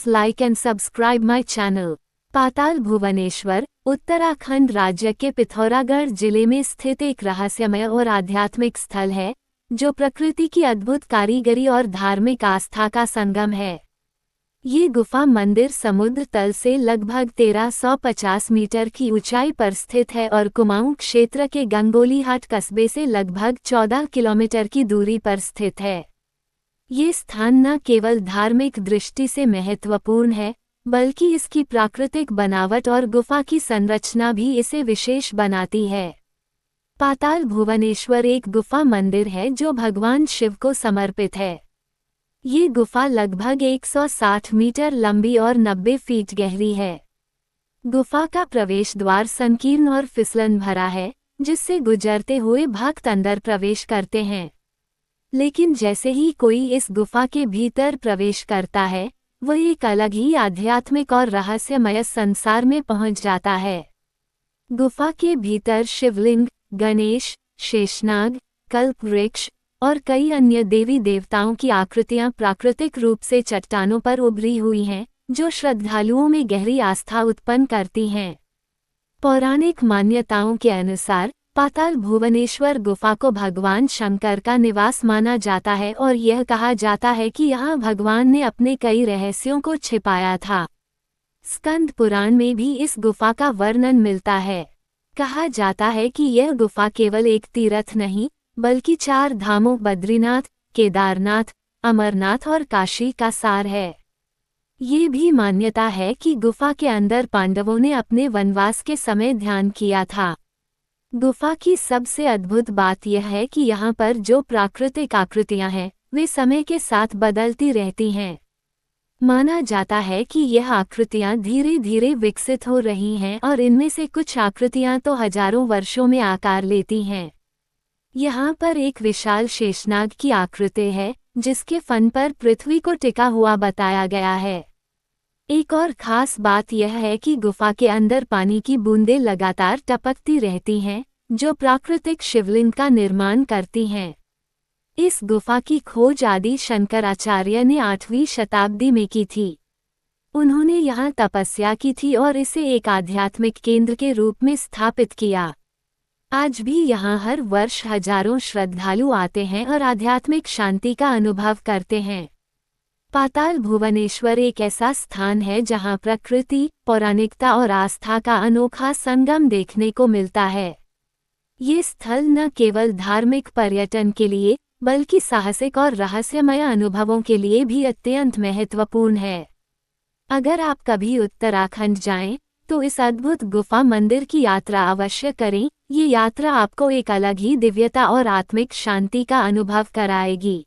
Please like and subscribe my channel. पाताल भुवनेश्वर उत्तराखंड राज्य के पिथौरागढ़ जिले में स्थित एक रहस्यमय और आध्यात्मिक स्थल है जो प्रकृति की अद्भुत कारीगरी और धार्मिक आस्था का संगम है। ये गुफा मंदिर समुद्र तल से लगभग 1350 मीटर की ऊंचाई पर स्थित है और कुमाऊं क्षेत्र के गंगोलीहाट कस्बे से लगभग 14 किलोमीटर की दूरी पर स्थित है। ये स्थान न केवल धार्मिक दृष्टि से महत्वपूर्ण है, बल्कि इसकी प्राकृतिक बनावट और गुफा की संरचना भी इसे विशेष बनाती है। पाताल भुवनेश्वर एक गुफा मंदिर है जो भगवान शिव को समर्पित है। ये गुफा लगभग 160 मीटर लंबी और 90 फीट गहरी है। गुफा का प्रवेश द्वार संकीर्ण और फिसलन भरा है, जिससे गुजरते हुए भक्त अंदर प्रवेश करते हैं। लेकिन जैसे ही कोई इस गुफा के भीतर प्रवेश करता है, वह एक अलग ही आध्यात्मिक और रहस्यमय संसार में पहुंच जाता है। गुफा के भीतर शिवलिंग, गणेश, शेषनाग, कल्पवृक्ष और कई अन्य देवी देवताओं की आकृतियां प्राकृतिक रूप से चट्टानों पर उभरी हुई हैं, जो श्रद्धालुओं में गहरी आस्था उत्पन्न करती हैं। पौराणिक मान्यताओं के अनुसार पाताल भुवनेश्वर गुफा को भगवान शंकर का निवास माना जाता है और यह कहा जाता है कि यहाँ भगवान ने अपने कई रहस्यों को छिपाया था। स्कंद पुराण में भी इस गुफा का वर्णन मिलता है। कहा जाता है कि यह गुफा केवल एक तीर्थ नहीं, बल्कि 4 धामों बद्रीनाथ, केदारनाथ, अमरनाथ और काशी का सार है। ये भी मान्यता है कि गुफा के अंदर पांडवों ने अपने वनवास के समय ध्यान किया था। गुफा की सबसे अद्भुत बात यह है कि यहाँ पर जो प्राकृतिक आकृतियाँ हैं, वे समय के साथ बदलती रहती हैं। माना जाता है कि यह आकृतियाँ धीरे धीरे विकसित हो रही हैं और इनमें से कुछ आकृतियाँ तो हजारों वर्षों में आकार लेती हैं। यहाँ पर एक विशाल शेषनाग की आकृति है, जिसके फन पर पृथ्वी को टिका हुआ बताया गया है। एक और खास बात यह है कि गुफा के अंदर पानी की बूंदें लगातार टपकती रहती हैं, जो प्राकृतिक शिवलिंग का निर्माण करती हैं। इस गुफा की खोज आदि शंकराचार्य ने 8वीं शताब्दी में की थी। उन्होंने यहाँ तपस्या की थी और इसे एक आध्यात्मिक केंद्र के रूप में स्थापित किया। आज भी यहाँ हर वर्ष हजारों श्रद्धालु आते हैं और आध्यात्मिक शांति का अनुभव करते हैं। पाताल भुवनेश्वर एक ऐसा स्थान है जहाँ प्रकृति, पौराणिकता और आस्था का अनोखा संगम देखने को मिलता है। ये स्थल न केवल धार्मिक पर्यटन के लिए, बल्कि साहसिक और रहस्यमय अनुभवों के लिए भी अत्यंत महत्वपूर्ण है। अगर आप कभी उत्तराखंड जाएं, तो इस अद्भुत गुफा मंदिर की यात्रा अवश्य करें। ये यात्रा आपको एक अलग ही दिव्यता और आत्मिक शांति का अनुभव कराएगी।